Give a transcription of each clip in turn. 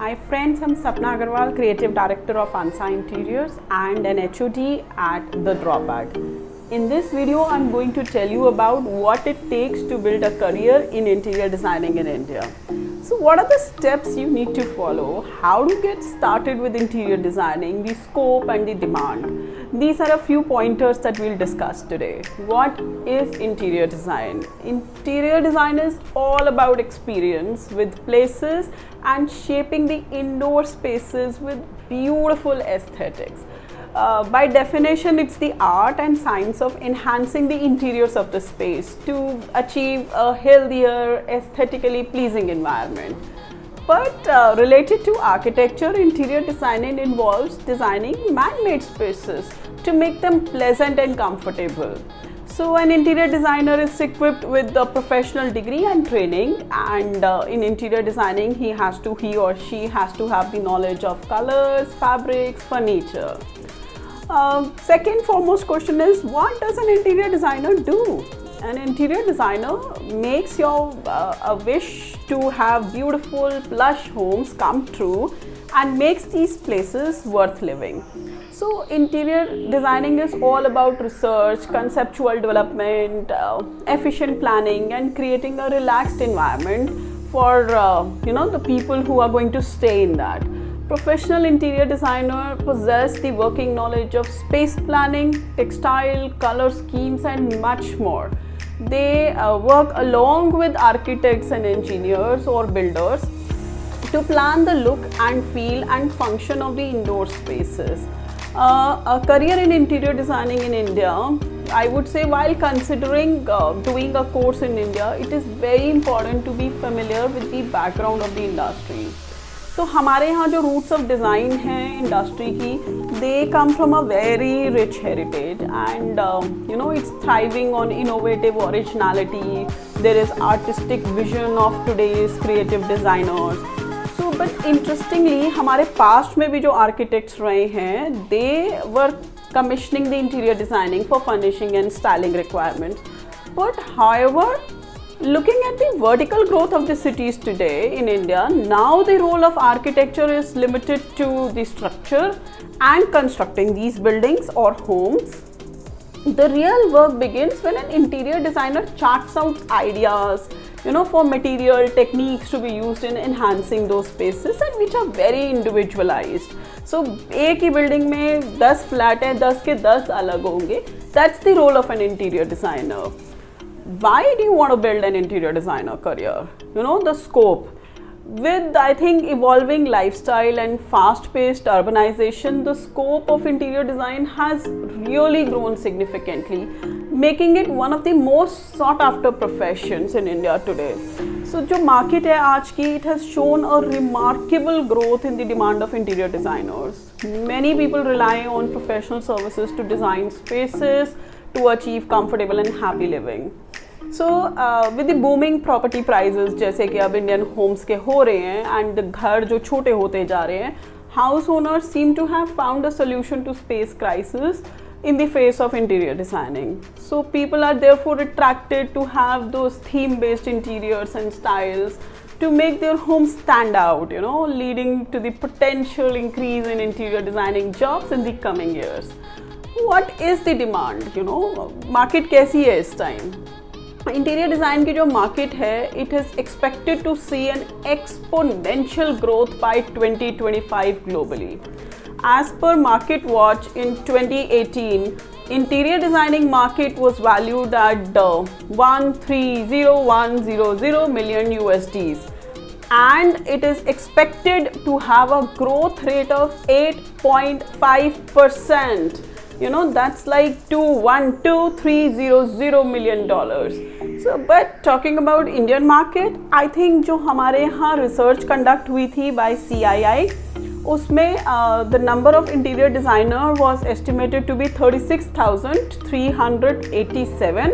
Hi friends, I'm Sapna Agarwal, Creative Director of Ansa Interiors and an HOD at The Drawpad. In this video, I'm going to tell you about what it takes to build a career in interior designing in India. So what are the steps you need to follow? How to get started with interior designing, the scope and the demand? These are a few pointers that we'll discuss today. What is interior design? Interior design is all about experience with places and shaping the indoor spaces with beautiful aesthetics. By definition, it's the art and science of enhancing the interiors of the space to achieve a healthier, aesthetically pleasing environment. But related to architecture, interior design involves designing man-made spaces to make them pleasant and comfortable. So an interior designer is equipped with a professional degree and training, and in interior designing he or she has to have the knowledge of colors, fabrics, furniture. Second foremost question is, what does an interior designer do? An interior designer makes your a wish to have beautiful plush homes come true and makes these places worth living. So interior designing is all about research, conceptual development, efficient planning and creating a relaxed environment for the people who are going to stay in that. Professional interior designer possess the working knowledge of space planning, textile, color schemes and much more. They work along with architects and engineers or builders to plan the look and feel and function of the indoor spaces. A career in interior designing in India, I would say, while considering doing a course in India, it is very important to be familiar with the background of the industry. तो हमारे यहाँ जो roots of design हैं industry की, they come from a very rich heritage and it's thriving on innovative originality. There is artistic vision of today's creative designers. So but interestingly हमारे past में भी जो आर्किटेक्ट्स रहे हैं, they were commissioning the interior designing for furnishing and styling requirements. But however, looking at the vertical growth of the cities today in India, now the role of architecture is limited to the structure and constructing these buildings or homes. The real work begins when an interior designer charts out ideas, for material techniques to be used in enhancing those spaces and which are very individualized. So एक ही building में 10 flat हैं, 10 के 10 अलग होंगे. That's the role of an interior designer. Why do you want to build an interior designer career? The scope. With, I think, evolving lifestyle and fast-paced urbanization, the scope of interior design has really grown significantly, making it one of the most sought-after professions in India today. So, जो market है आज की, it has shown a remarkable growth in the demand of interior designers. Many people rely on professional services to design spaces to achieve comfortable and happy living. So with the booming property prices, जैसे कि अब Indian homes के हो रहे हैं and घर जो छोटे होते जा रहे हैं, house owners seem to have found a solution to space crisis in the face of interior designing. So people are therefore attracted to have those theme-based interiors and styles to make their homes stand out, leading to the potential increase in interior designing jobs in the coming years. What is the demand? Market कैसी है इस time? Interior design की जो market है, it is expected to see an exponential growth by 2025 globally. As per market watch in 2018, interior designing market was valued at 130,100 million USDs, and it is expected to have a growth rate of 8.5%. That's like $1,230 million. So, but talking about Indian market, I think जो हमारे यहाँ research conduct हुई थी by CII, उसमें the number of interior designer was estimated to be 36,387,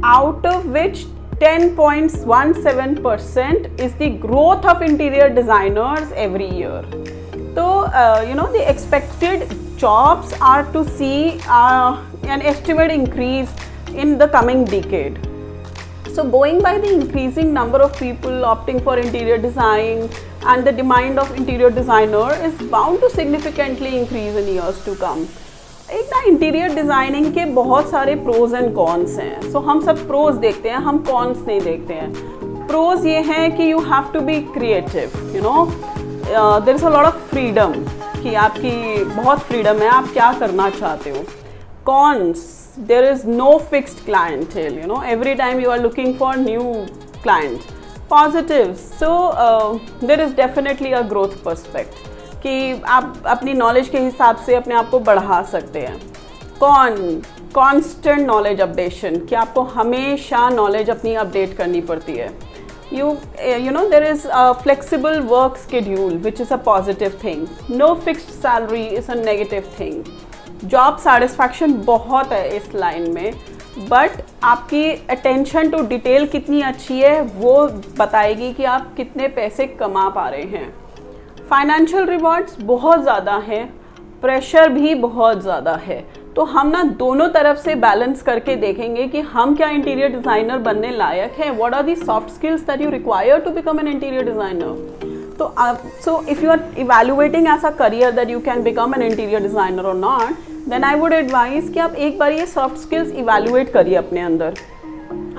out of which 10.17% is the growth of interior designers every year. So, the expected jobs are to see an estimated increase in the coming decade. So going by the increasing number of people opting for interior design and the demand of interior designer is bound to significantly increase in years to come. एक ना interior designing के बहुत सारे pros and cons हैं. सो हम सब pros देखते हैं, हम कॉन्स नहीं देखते हैं. प्रोज ये हैं कि you have to be creative, you know, there is a lot of freedom, कि आपकी बहुत फ्रीडम है, आप क्या करना चाहते हो. Cons, there is no fixed clientele, you know, every time you are looking for new clients. Positives, so there is definitely a growth prospect कि आप अपनी नॉलेज के हिसाब से अपने आप को बढ़ा सकते हैं. कॉन्स्टेंट नॉलेज अपडेशन, कि आपको हमेशा नॉलेज अपनी अपडेट करनी पड़ती है. you know there is a flexible work schedule which is a positive thing. No fixed salary is a negative thing. Job satisfaction बहुत है इस लाइन में, बट आपकी अटेंशन टू डिटेल कितनी अच्छी है वो बताएगी कि आप कितने पैसे कमा पा रहे हैं. फाइनेंशियल रिवॉर्ड्स बहुत ज़्यादा है, प्रेशर भी बहुत ज़्यादा है. तो हम ना दोनों तरफ से बैलेंस करके देखेंगे कि हम क्या इंटीरियर डिज़ाइनर बनने लायक हैं. What are the soft skills that you require to become an interior designer. So if you are evaluating as a career that you can become an interior designer or not, then I would advise कि आप एक बार ये soft skills evaluate करिए अपने अंदर.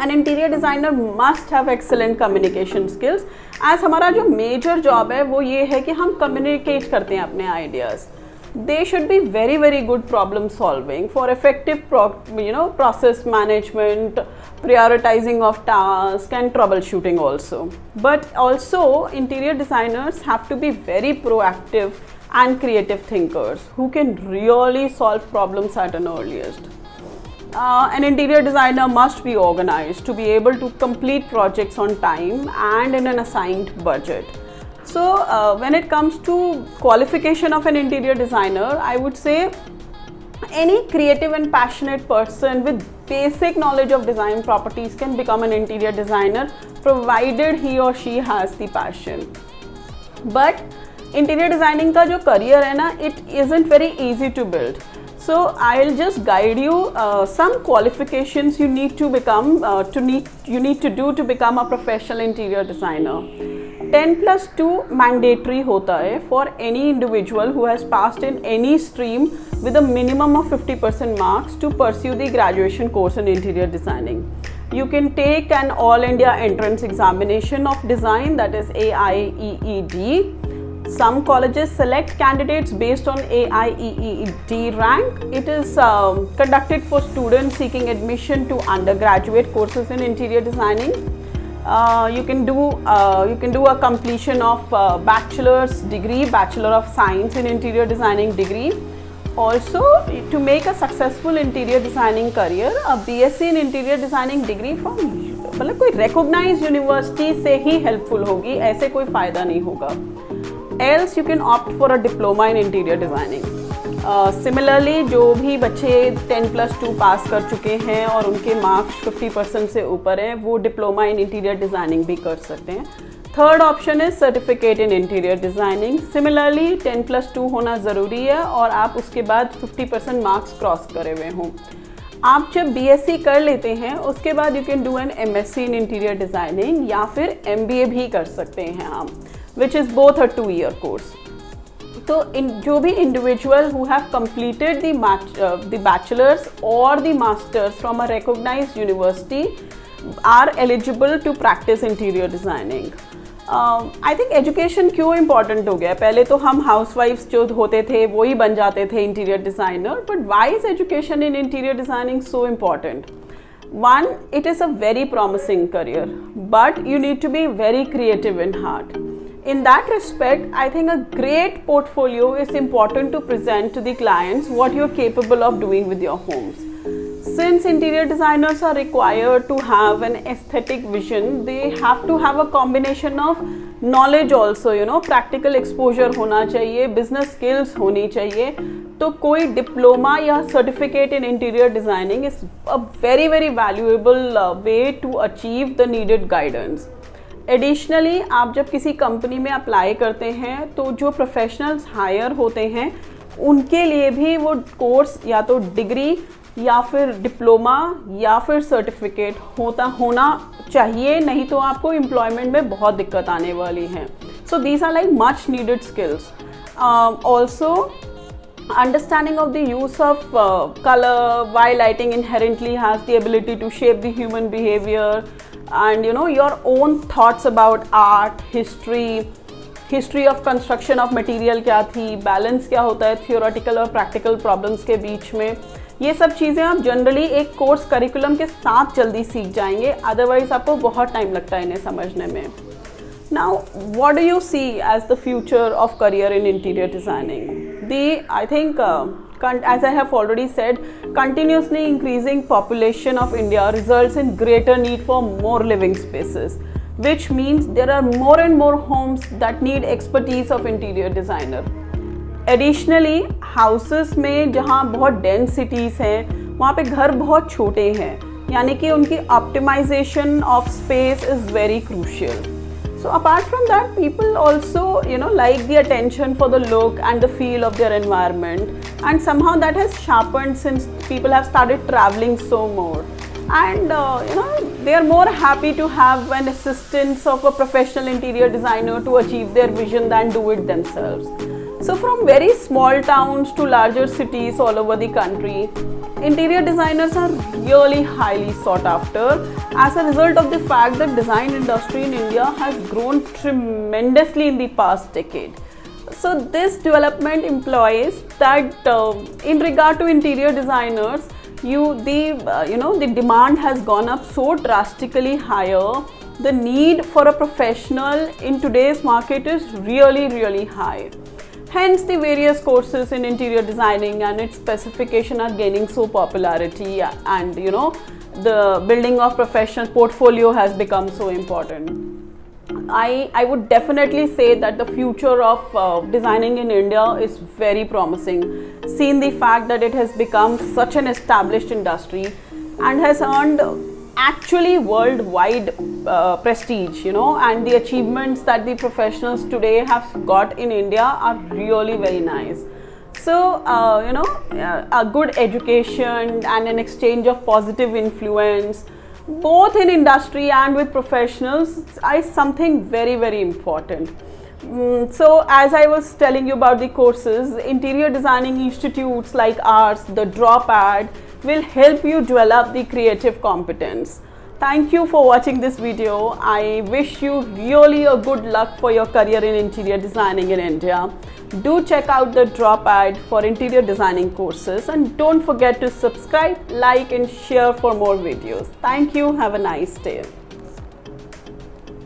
An interior designer must have excellent communication skills. As हमारा जो major job है वो ये है कि हम communicate करते हैं अपने ideas. They should be very very good problem solving for effective process management, prioritizing of tasks and troubleshooting also. But also interior designers have to be very proactive and creative thinkers who can really solve problems at an earliest. An interior designer must be organized to be able to complete projects on time and in an assigned budget. So when it comes to qualification of an interior designer, I would say any creative and passionate person with basic knowledge of design properties can become an interior designer provided he or she has the passion. But interior designing का जो career है ना, it isn't very easy to build. So I'll just guide you some qualifications you need to become you need to do to become a professional interior designer. 10+2 mandatory होता है for any individual who has passed in any stream with a minimum of 50% marks to pursue the graduation course in interior designing. You can take an all India entrance examination of design, that is AIEED. Some colleges select candidates based on AIEED rank. It is conducted for students seeking admission to undergraduate courses in interior designing. You can do a completion of bachelor's degree, Bachelor of Science in Interior Designing degree. Also, to make a successful interior designing career, a BSc in Interior Designing degree from मतलब कोई recognized university से ही helpful होगी, ऐसे कोई फ़ायदा नहीं होगा. Else you can opt for a diploma in interior designing. Similarly, जो भी बच्चे 10+2 पास कर चुके हैं और उनके मार्क्स 50% से ऊपर हैं, वो डिप्लोमा इन इंटीरियर डिज़ाइनिंग भी कर सकते हैं. थर्ड ऑप्शन है certificate in interior designing. Similarly 10+2 होना ज़रूरी है और आप उसके बाद 50% मार्क्स क्रॉस करे हुए हों. आप जब BSc कर लेते हैं उसके बाद you can do an MSc in interior designing या फिर MBA भी कर सकते हैं आप, which is both a 2-year course. तो जो भी individual who have completed the bachelors और the masters from a recognised university are eligible to practise interior designing. I think education क्यों इम्पॉर्टेंट हो गया. पहले तो हम हाउसवाइफ्स जो होते थे वो ही बन जाते थे interior designer, but why is education in interior designing so important? One, it is a very promising career, but you need to be very creative in heart. In that respect, I think a great portfolio is important to present to the clients what you're capable of doing with your homes. Since interior designers are required to have an aesthetic vision, they have to have a combination of knowledge also, you know, practical exposure होना चाहिए, business skills होनी चाहिए. तो कोई diploma या certificate in interior designing is a very very valuable way to achieve the needed guidance. Additionally आप जब किसी कंपनी में अप्लाई करते हैं तो जो प्रोफेशनल्स हायर होते हैं उनके लिए भी वो कोर्स या तो डिग्री या फिर डिप्लोमा या फिर सर्टिफिकेट होना चाहिए, नहीं तो आपको एम्प्लॉयमेंट में बहुत दिक्कत आने वाली है. So these are like much needed skills. Also understanding of the use of color, while lighting inherently has the ability to shape the human behavior, and your own thoughts about art, history of construction of material क्या थी, balance क्या होता है theoretical और practical problems के बीच में, ये सब चीज़ें आप जनरली एक कोर्स करिकुलम के साथ जल्दी सीख जाएंगे, अदरवाइज आपको बहुत टाइम लगता है इन्हें समझने में. Now, what do you see as the future of career in interior designing? I think, as I have already said, continuously increasing population of India results in greater need for more living spaces, which means there are more and more homes that need expertise of interior designer. Additionally, houses में जहाँ बहुत dense cities हैं, वहाँ पे घर बहुत छोटे हैं, यानी कि उनकी optimization of space is very crucial. So apart from that, people also like the attention for the look and the feel of their environment, and somehow that has sharpened since people have started traveling so more, and they are more happy to have an assistance of a professional interior designer to achieve their vision than do it themselves. So from very small towns to larger cities all over the country, interior designers are really highly sought after as a result of the fact that design industry in India has grown tremendously in the past decade. So this development implies that in regard to interior designers, the demand has gone up so drastically higher. The need for a professional in today's market is really, really high. Hence, the various courses in interior designing and its specification are gaining so popularity, and the building of professional portfolio has become so important. I would definitely say that the future of designing in India is very promising, seeing the fact that it has become such an established industry and has earned actually worldwide prestige, and the achievements that the professionals today have got in India are really very nice. So a good education and an exchange of positive influence both in industry and with professionals is something very, very important. So as I was telling you about the courses, interior designing institutes like ours, the DropAd, will help you develop the creative competence. Thank you for watching this video. I wish you really a good luck for your career in interior designing in India. Do check out the DropAd for interior designing courses, and don't forget to subscribe, like and share for more videos. Thank you. Have a nice day.